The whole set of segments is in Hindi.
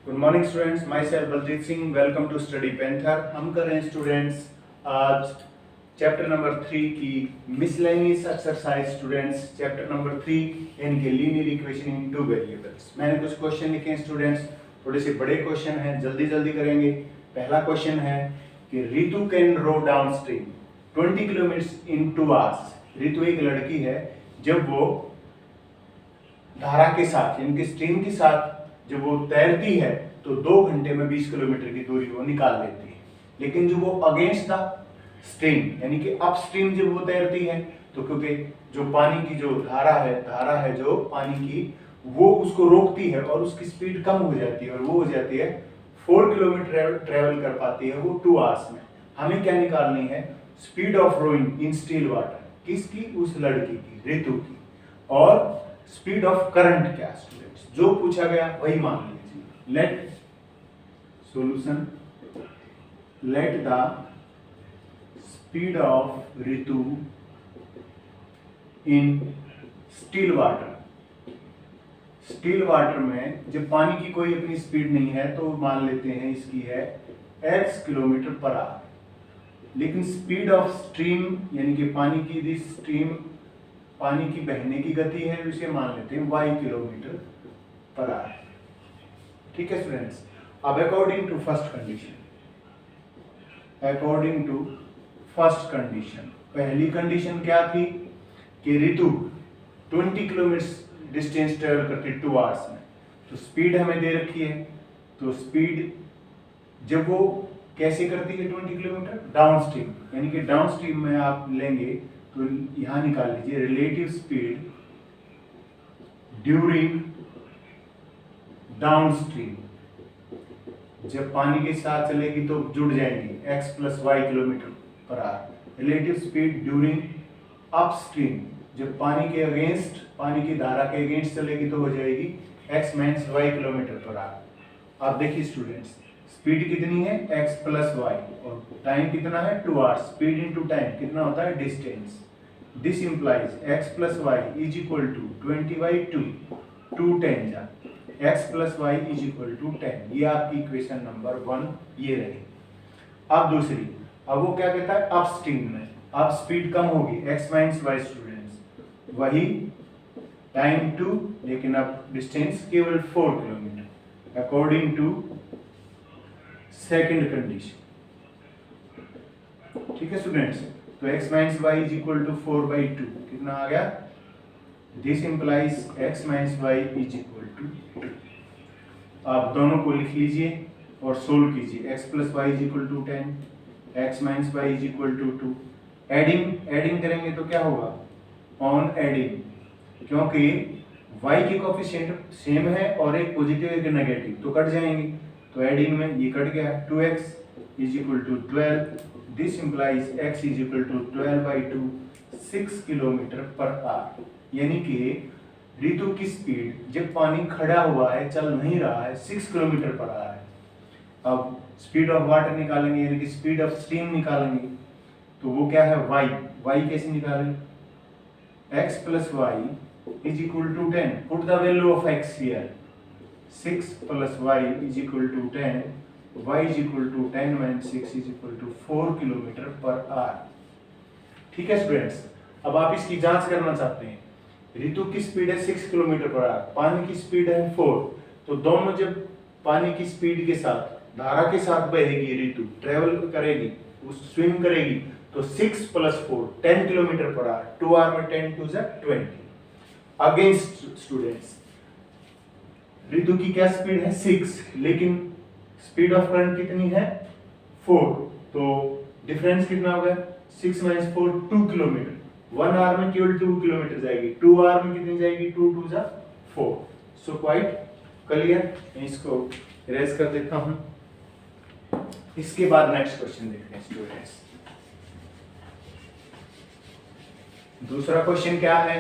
Good morning students, myself Baljeet Singh. Welcome to Study Panther. हम कर रहे हैं स्टूडेंट्स आज चैप्टर नंबर 3 की miscellaneous exercise. Students chapter number 3 यानी कि linear equation in two variables. मैंने कुछ क्वेश्चन लिखे हैं स्टूडेंट्स, थोड़े से बड़े क्वेश्चन हैं, जल्दी जल्दी करेंगे। पहला क्वेश्चन है कि Ritu can row downstream 20 kilometre in 2 hours. Ritu एक लड़की है, जब वो धारा के साथ यानी कि स्ट्रीम के साथ जब वो तैरती है तो 2 घंटे में 20 किलोमीटर की दूरी वो निकाल लेती है। लेकिन जब वो अगेंस्ट द स्ट्रीम यानी कि अपस्ट्रीम जब वो तैरती है तो क्योंकि जो पानी की जो धारा है जो पानी की, वो उसको रोकती है और उसकी स्पीड कम हो जाती है और वो हो जाती है 4 किलोमीटर ट्रेवल कर पाती है वो 2 आवर्स में। हमें क्या निकालनी है? Speed of rowing in still water. किसकी? उस लड़की की, रितु की। और स्पीड ऑफ करंट क्या स्टूडेंट्स? जो पूछा गया वही मान लीजिए। Let solution, let the speed of Ritu in still water. Still water में जब पानी की कोई अपनी स्पीड नहीं है तो मान लेते हैं इसकी है x किलोमीटर पर आवर। लेकिन स्पीड ऑफ स्ट्रीम यानी कि पानी की स्ट्रीम, पानी की बहने की गति है, उसे मान लेते हैं y किलोमीटर पर आवर। ठीक है स्टूडेंट्स। अब according to first condition, according to first condition, पहली कंडीशन क्या थी कि रितु 20 किलोमीटर डिस्टेंस ट्रेवल करती 2 आवर्स में। तो स्पीड हमें दे रखी है, तो स्पीड जब वो कैसे करती है 20 किलोमीटर? डाउन स्ट्रीम, यानी कि डाउन स्ट्रीम में आप लेंगे तो यहां निकाल लीजिए relative speed during down stream. जब पानी के साथ चलेगी तो जुड़ जाएंगी x + y kilometre per hour. Relative speed during upstream, जब पानी के अगेंस्ट, पानी की धारा के अगेंस्ट चलेगी तो हो जाएगी x - y kilometre per hour. आप देखिए स्टूडेंट्स, स्पीड कितनी है? x + y और टाइम कितना है? 2 आवर्स। स्पीड इनटू टाइम कितना होता है? Distance. This implies x + y = 20/2 210 जा x + y = 10। ये आपकी इक्वेशन नंबर 1 ये रही। अब दूसरी, अब वो क्या कहता है? अपस्ट्रीम में अब स्पीड कम होगी x - y स्टूडेंट्स, वही टाइम 2 लेकिन अब डिस्टेंस केवल 4 kilometre according to second condition. ठीक है स्टूडेंट्स। तो x - y = 4/2 कितना आ गया? This implies x - y = 2। आप दोनों को लिख लीजिए और सोल्व कीजिए। x + y = 10, x - y = 2। Adding करेंगे तो क्या होगा? ऑन एडिंग, क्योंकि y के कोफिशिएंट सेम है और एक पॉजिटिव एक नेगेटिव तो कट जाएंगे। तो एडिंग में ये कट गया। 2x = 12। This implies x = 12/2 6 kilometre per hour. यानी कि रितु की स्पीड जब पानी खड़ा हुआ है, चल नहीं रहा है, 6 किलोमीटर पर आवर है। अब स्पीड ऑफ वाटर निकालेंगे यानी कि स्पीड ऑफ स्ट्रीम निकालेंगे तो वो क्या है? y कैसे निकालें? x + y = 10। Put the value of x here. 6 + y = 10, y = 10 - 6 = 4 kilometre per hour. ठीक है स्टूडेंट्स। अब आप इसकी जांच करना चाहते हैं। रितु की स्पीड है 6 किलोमीटर पर आवर, पानी की स्पीड है 4। तो दोनों जब पानी की स्पीड के साथ, धारा के साथ बहेगी, रितु ट्रेवल करेगी, उस स्विम करेगी तो 6 + 4 10 किलोमीटर पर आवर। 2 आवर में 10 2 = 20। अगेंस्ट स्टूडेंट्स, रितु की क्या स्पीड है? 6, लेकिन स्पीड ऑफ करंट कितनी है? 4। तो डिफरेंस कितना होगा? 6 - 4 2 किलोमीटर। 1 आवर में केवल 2 किलोमीटर जाएगी, 2 आवर में कितनी जाएगी? 2 2 = 4। So quite clear. मैं इसको इरेज कर देता हूं। इसके बाद नेक्स्ट क्वेश्चन देखते हैं स्टूडेंट्स। दूसरा क्वेश्चन क्या है?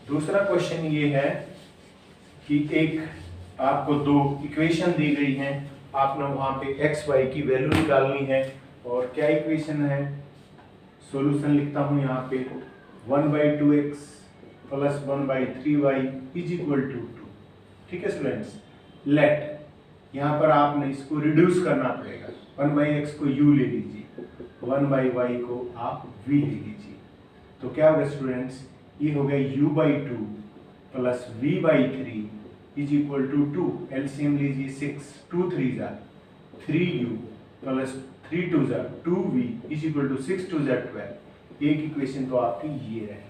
दूसरा क्वेश्चन ये है कि एक आपको 2 इक्वेशन दी गई हैं, आपने वहां पे x y की वैल्यू निकालनी है। और क्या इक्वेशन है? सॉल्यूशन लिखता हूं यहाँ पे 1/2x + 1/3y = 2। ठीक है स्टूडेंट्स। लेट यहाँ पर आपने इसको रिड्यूस करना पड़ेगा। 1/x को u ले लीजिए, 1/y को आप v ले लीजिए। तो क्या होगा स्टूडेंट्स, ये हो गया u/2 plus v/3 is equal to 2। LCM लीजिए 6, 2 3 जा 3u प्लस 3 2 जा 2v इज इक्वल टू 6 2 जा 12। एक इक्वेशन तो आपकी ये रहे।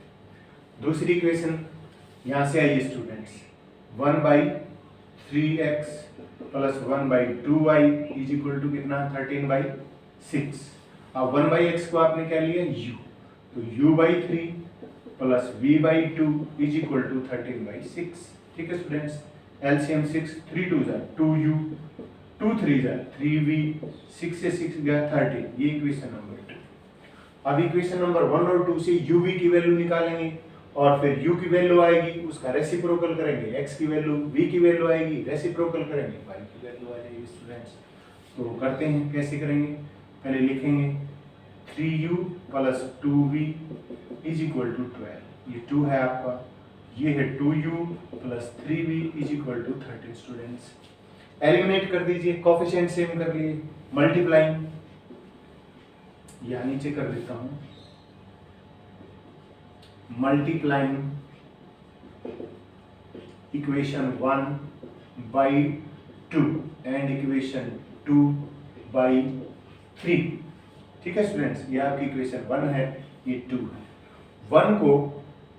दूसरी इक्वेशन यहाँ से आइए students, 1/3x plus 1/2y is equal to कितना, 13/6। अब 1/x को आपने क्या लिया u, तो u/3 plus v/2 is equal to 13/6। ठीक है स्टूडेंट्स, एलसीएम 6, 3 2 जा 2u, 2 3 जा 3v, 6 से 6 गया 13। ये इक्वेशन नंबर 2। अब इक्वेशन नंबर 1 और 2 से uv की वैल्यू निकालेंगे और फिर u की वैल्यू आएगी, उसका रेसिप्रोकल करेंगे, x की वैल्यू, v की वैल्यू आएगी, रेसिप्रोकल करेंगे, y की वैल्यू आ जाएगी स्टूडेंट्स। तो करते हैं, कैसे करेंगे, पहले लिखेंगे 3u plus 2v is equal to 12। ये 2 है आपका, ये है 2u plus 3v is equal to 13 students. Eliminate कर दीजिए, कोफिशिएंट सेम कर लिए, मल्टीप्लाइंग, यहाँ नीचे कर देता हूँ, मल्टीप्लाइंग इक्वेशन 1/2 एंड इक्वेशन 2/3। ठीक है स्टूडेंट्स, ये आपकी इक्वेशन 1 है, ये 2 है। 1 को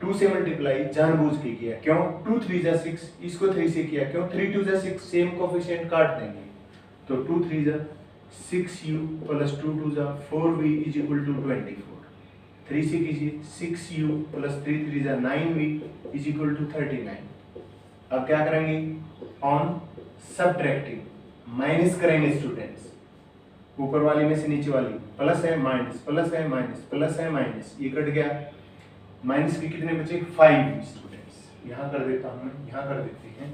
2 से मल्टीप्लाई जानबूझ के किया, क्यों, 2 3 जा 6, इसको 3 से किया, क्यों, 3 2 जा 6, सेम कोफिशिएंट काट देंगे, तो 2 3 जा 6u प्लस 2 2 जा 4v इज इक्वल टू 24। 3 से कीजिए 6u प्लस 3 3 जा 9v इज इक्वल टू 39। अब क्या करेंगे, ऑन सबट्रैक्टिंग, माइनस करेंगे स्टूडेंट्स, ऊपर वाली में से नीचे वाली, प्लस है माइनस, प्लस है माइनस, प्लस है माइनस, ये कट गया, माइनस के कितने बचे, 5 स्टूडेंट्स। यहाँ कर देता हूँ मैं, यहाँ कर देते हैं,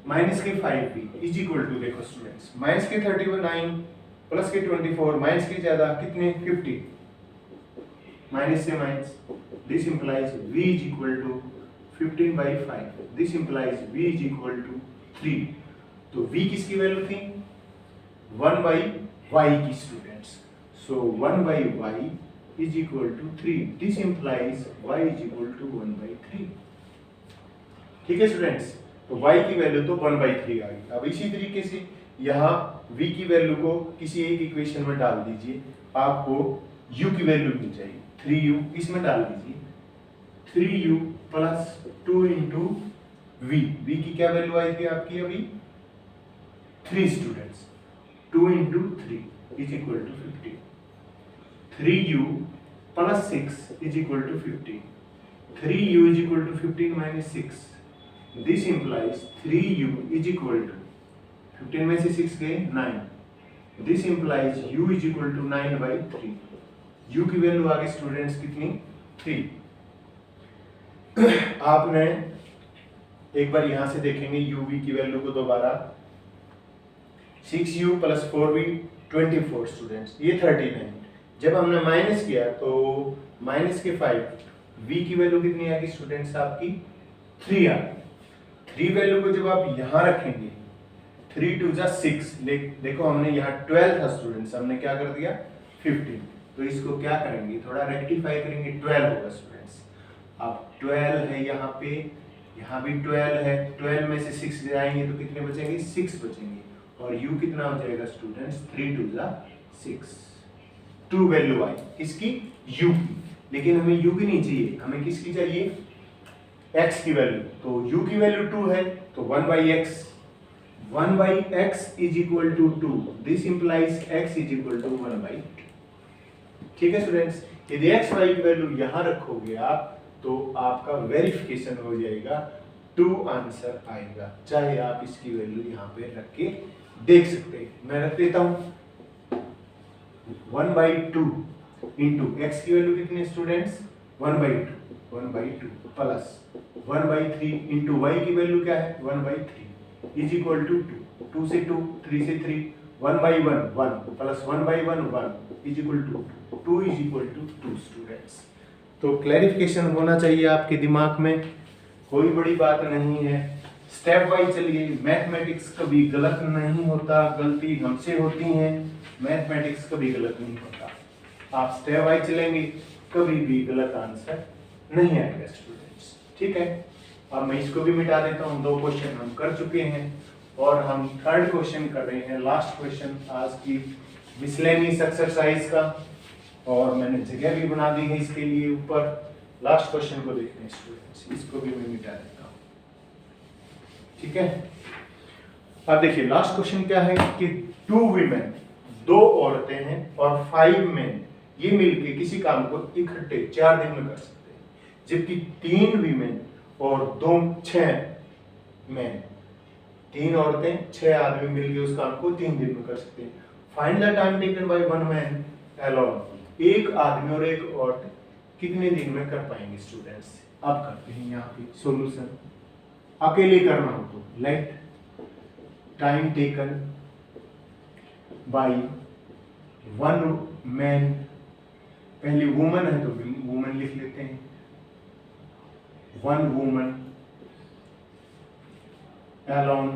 माइनस के 5v इज इक्वल टू, देखो स्टूडेंट्स, माइनस के 39 प्लस के 24, माइनस के ज्यादा कितने 50, माइनस से minus, this implies v is equal to 15/5, this implies v is equal to 3। तो v किसकी वैल्यू थी, 1/y की students, so 1/y is equal to 3, this implies y is equal to 1/3। ठीक है स्टूडेंट्स, तो y की वैल्यू तो 1/3 आ गई। अब इसी तरीके से यहाँ v की वैल्यू को किसी एक इक्वेशन में डाल दीजिए, आपको u की वैल्यू मिल जाएगी, 3u, इसमें डाल दीजिए 3u plus 2 into v, v की क्या वैल्यू आई थी आपकी अभी, 3 students, 2 into 3 is equal to 15, 3u plus 6 is equal to 15, 3u is equal to 15 minus 6, this implies 3u is equal to 15 में से 6 गए 9, this implies u is equal to 9/3। u की वैल्यू आ गई स्टूडेंट्स कितनी, 3। आपने एक बार यहां से देखेंगे uv की वैल्यू को दोबारा, 6u प्लस 4v 24 स्टूडेंट्स, ये 39। जब हमने माइनस किया तो माइनस के 5, v की वैल्यू कितनी आ गई स्टूडेंट्स आपकी, 3 आ गई। 3 वैल्यू को जब आप यहाँ रखेंगे, 3 2 जा 6, देखो हमने यहाँ 12 था स्टूडेंट्स, हमने क्या कर दिया 15, तो इसको क्या करेंगे, थोड़ा रेक्टिफाई करेंगे, 12 होगा स्टूडेंट्स। अब 12 है यहाँ पे, यहाँ भी 12 है, 12 में से 6 जाएंगे तो कितने बचेंगे, 6 बचेंगे, और u कितना हो जाएगा स्टूडेंट्स, 3 2 जा 6। 2 वैल्यू आई किसकी, u की, लेकिन हमें u की नहीं चाहिए, हमें किसकी चाहिए, x की वैल्यू। तो u की वैल्यू 2 है, तो 1/x, 1/x is equal to 2, this implies x is equal to 1/2। ठीक है स्टूडेंट्स, यदि x y की वैल्यू यहाँ रखोगे आप, तो आपका वेरिफिकेशन हो जाएगा, 2 आंसर आएगा, चाहे आप इसकी वैल्यू यहाँ पे रख के देख सकते हैं। मैं रख देता हूँ 1/2 इंटू x की वैल्यू कितनी स्टूडेंट्स, 1/2 प्लस 1/3 इंटू y की वैल्यू क्या है, 1/3 इज इक्वल टू 2, 2 से 2, 3 से 3, 1/1 1 प्लस 1/1 1 is equal to 2 is equal to 2 students. तो क्लैरिफिकेशन होना चाहिए आपके दिमाग में, कोई बड़ी बात नहीं है, स्टेप वाइज चलिए। मैथमेटिक्स कभी गलत नहीं होता, गलती हमसे होती है, मैथमेटिक्स कभी गलत नहीं होता। आप स्टेप वाइज चलेंगे, कभी भी गलत आंसर नहीं आएगा स्टूडेंट्स, ठीक है। अब मैं इसको भी मिटा देता हूँ, 2 क्वेश्चन हम कर चुके हैं और हम 3rd क्वेश्चन कर रहे हैं, लास्ट क्वेश्चन आज की मिसलेनियस एक्सरसाइज का, और मैंने जगह भी बना दी है इसके लिए ऊपर। लास्ट क्वेश्चन को देखते हैं स्टूडेंट्स, इसको भी मैं मिटा देता हूँ, ठीक है। अब देखिए लास्ट क्वेश्चन क्या है कि 2 वीमेन, 2 औरतें हैं और 5 मेन, ये मिलके किसी काम को इकट्ठे 4 दिन में कर सकते हैं, जबकि 3 वीमेन और 6 मैन, 3 औरतें 6 आदमी मिलके उस काम को 3 दिन में कर सकते हैं। Find the time taken by 1 man alone, एक आदमी और एक औरत कितने दिन में कर पाएंगे स्टूडेंट्स। अब करते हैं यहाँ पे सॉल्यूशन, अकेले करना हो तो let time taken by 1 man, पहले वुमन है तो वुमन लिख लेते हैं, 1 woman alone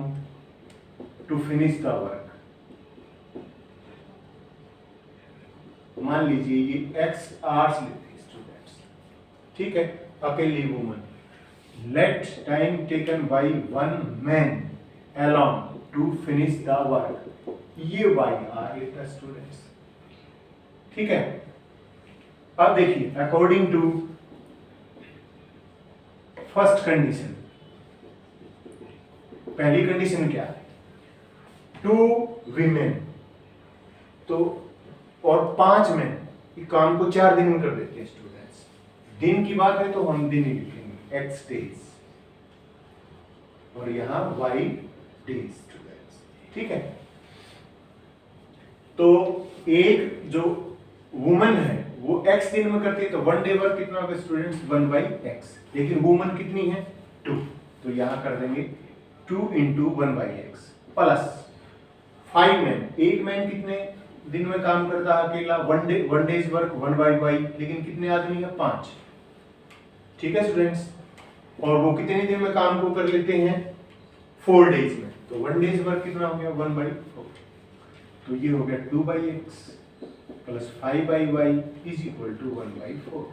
to finish the work। मान लीजिए ये x आवर्स लेते हैं स्टूडेंट्स, ठीक है, अकेली woman. Let time taken by 1 man alone to finish the work, ये y आर लेता स्टूडेंट्स, ठीक है। अब देखिए अकॉर्डिंग टू फर्स्ट कंडीशन, पहली कंडीशन क्या है, 2 वीमेन तो और 5 मैन, ये काम को 4 दिन में कर देते हैं स्टूडेंट्स। दिन की बात है तो हम दिन ही लिखेंगे, x डेज, और यहाँ y डेज स्टूडेंट्स, ठीक है। तो एक जो वुमन है वो x दिन में करती है, तो 1 डे वर्क कितना होगा स्टूडेंट्स, 1/x, लेकिन वुमन कितनी है 2, तो यहाँ कर देंगे 2 × 1/x प्लस 5 मैन, एक मैन कितने दिन में काम करता है अकेला, 1 डेज वर्क 1/y, लेकिन कितने आदमी है 5, ठीक है स्टूडेंट्स। और वो कितने दिन में काम को कर लेते हैं 4 डेज में, तो 1 डेज वर्क कितना हो गया 1/4, तो ये हो गया 2/x plus 5/y is equal to 1/4,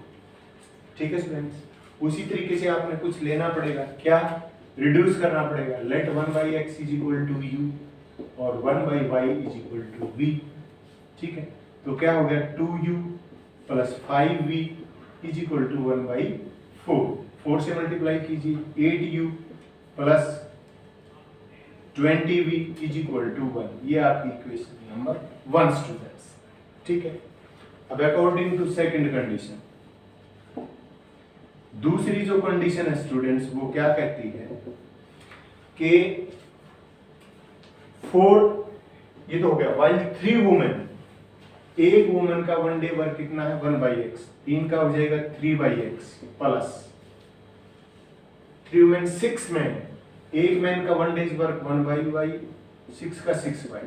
ठीक है स्टूडेंट्स। उसी तरीके से आपने कुछ लेना पड़ेगा, क्या रिड्यूस करना पड़ेगा, let 1/x is equal to u और 1/y is equal to v, ठीक है। तो क्या हो गया 2u plus 5v is equal to 1/4, 4 से मल्टीप्लाई कीजिए 8u plus 20v is equal to 1, ये आपकी इक्वेशन नंबर 1 स्टूडेंट्स, ठीक है। अब अकॉर्डिंग टू सेकंड कंडीशन, दूसरी जो कंडीशन है स्टूडेंट्स वो क्या कहती है कि 4, ये तो हो गया, while 3 वुमेन, एक वुमेन का 1 डे वर्क कितना है 1/x, 3 का हो जाएगा 3/x प्लस 3 वुमेन 6 मैन, एक मैन का 1 डेज वर्क 1/y, 6 का 6y,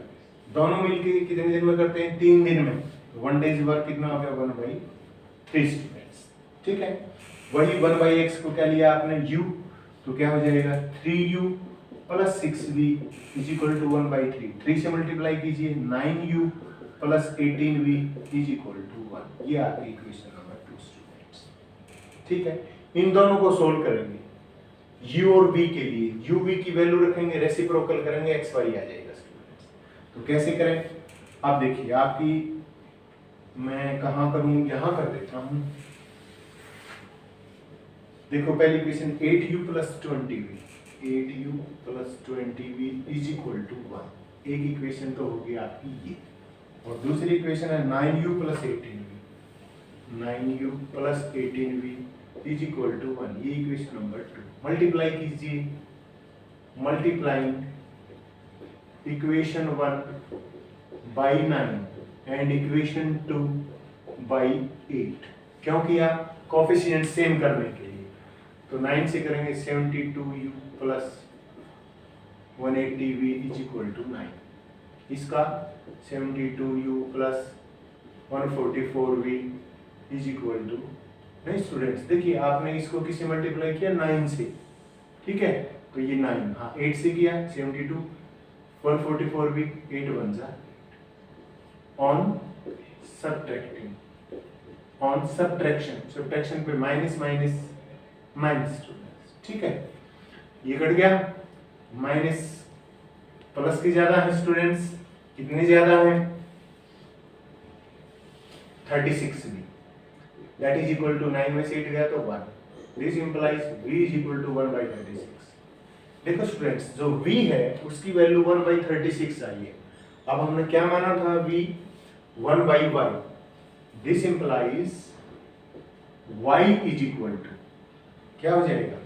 दोनों मिलके कितने दिन में करते हैं 3 दिन में, 1 डेज वर्क कितना हो गया 1/3 स्टूडेंट्स, ठीक है। वही 1/x को क्या लिया आपने u, तो क्या हो जाएगा 3u plus 6v is equal to 1/3, 3 से मल्टीप्लाई कीजिए 9u plus 18v is equal to 1, ये आपकी इक्वेशन नंबर 2 स्टूडेंट्स, ठीक है। इन दोनों को सोल्व करेंगे, u और v के लिए u v की वैल्यू रखेंगे, रेसिप्रोकल करेंगे, x y आ जाएगा स्टूडेंट्स। तो कैसे करें, आप देखिए आपकी, मैं कहाँ करूँ, यहाँ कर देता हूँ, देखो पहली equation 8u plus 20v, 8u plus 20v is equal to 1, एक इक्वेशन तो होगी आपकी ये, और दूसरी इक्वेशन है 9u plus 18v, 9u plus 18v is equal to 1, ये इक्वेशन नंबर 2। मल्टीप्लाई कीजिए, multiplying equation 1 by 9 and equation 2 by 8, क्यों किया, कोफिशिएंट सेम करने के लिए। तो 9 से करेंगे 72u plus 180v is equal to 9, इसका 72u plus 144v is equal to, नहीं स्टूडेंट्स देखिए आपने इसको किससे मल्टीप्लाई किया 9 से, ठीक है, तो ये 9, हाँ 8 से किया 72, 144 भी 8 बन जा ऑन सब्ट्रैक्टिंग, ऑन सब्ट्रैक्शन पे माइनस माइनस माइनस, ठीक है, ये कट गया, माइनस प्लस की ज्यादा है स्टूडेंट्स, कितने ज्यादा है 36 भी, दैट इज इक्वल टू 9 में से 8 गया तो 1, this implies v is equal to 1/36। देखो स्टूडेंट्स जो v है उसकी वैल्यू 1/36 आई है। अब हमने क्या माना था v 1/y, this implies y is equal to क्या हो जाएगा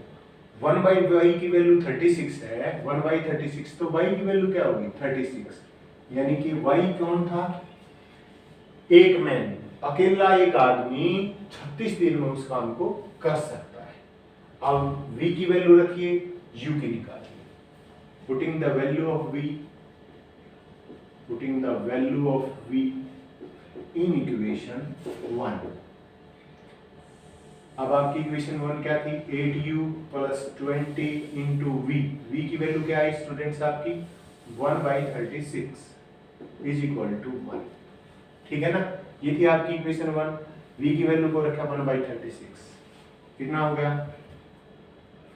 1/y की वैल्यू 36 है, 1/36 तो y की वैल्यू क्या होगी 36, यानी कि y कौन था, एक मैन, अकेला एक आदमी 36 दिन में उस काम को कर सकता है। अब v की वैल्यू रखिए, u की निकालिए, putting the value of v, putting the value of v in equation 1। अब आपकी इक्वेशन 1 क्या थी, 8u + 20 × v, v की वैल्यू क्या है स्टूडेंट्स आपकी 1/36 इज इक्वल टू 1, ठीक है ना, ये थी आपकी इक्वेशन 1, v की वैल्यू को रखा 1/36, कितना हो गया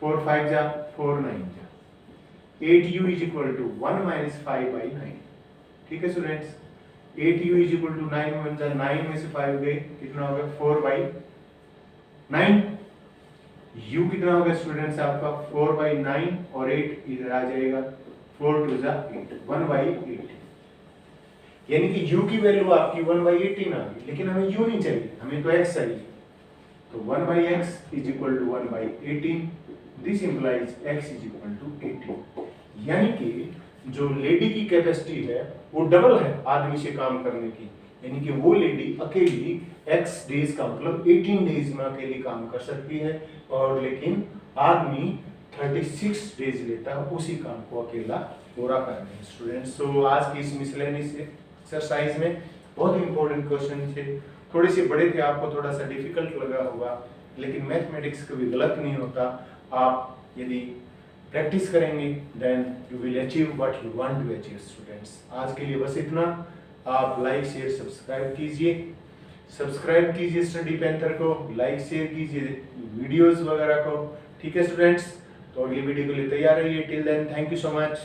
4 5 जा 4 9 जा, 8u इज इक्वल टू 1 - 5/9, ठीक है students, 8u is equal to 9 में जा 9 में से 5 गए, कितना हो गया 4/9, u कितना होगा स्टूडेंट्स आपका 4/9 और 8 इधर आ जाएगा, 4 2 जा 8, 1/18, यानी कि u की वैल्यू आपकी 1/18 आ गई, लेकिन हमें u नहीं चाहिए, हमें तो x चाहिए, तो 1/x is equal to 1/18, this implies x is equal to 18, यानी कि जो लेडी की कैपेसिटी है वो डबल है आदमी से काम करने की, यानी कि वो लेडी अकेली x डेज का मतलब 18 डेज में अकेली काम कर सकती है, और लेकिन आदमी 36 डेज लेता है उसी काम को अकेला पूरा करने में। स्टूडेंट्स तो आज की इस मिसलेनियस एक्सरसाइज में बहुत इंपॉर्टेंट क्वेश्चन थे, थोड़े से बड़े थे, आपको थोड़ा सा डिफिकल्ट लगा होगा, लेकिन मैथमेटिक्स कभी गलत नहीं होता, आप यदि प्रैक्टिस करेंगे then you will achieve what you want to achieve. Students आज के लिए बस इतना, आप लाइक शेयर सब्सक्राइब कीजिए स्टडी पैंथर को, लाइक शेयर कीजिए वीडियोस वगैरह को, ठीक है स्टूडेंट्स, तो अगली वीडियो के लिए तैयार रहिए, till then thank you so much.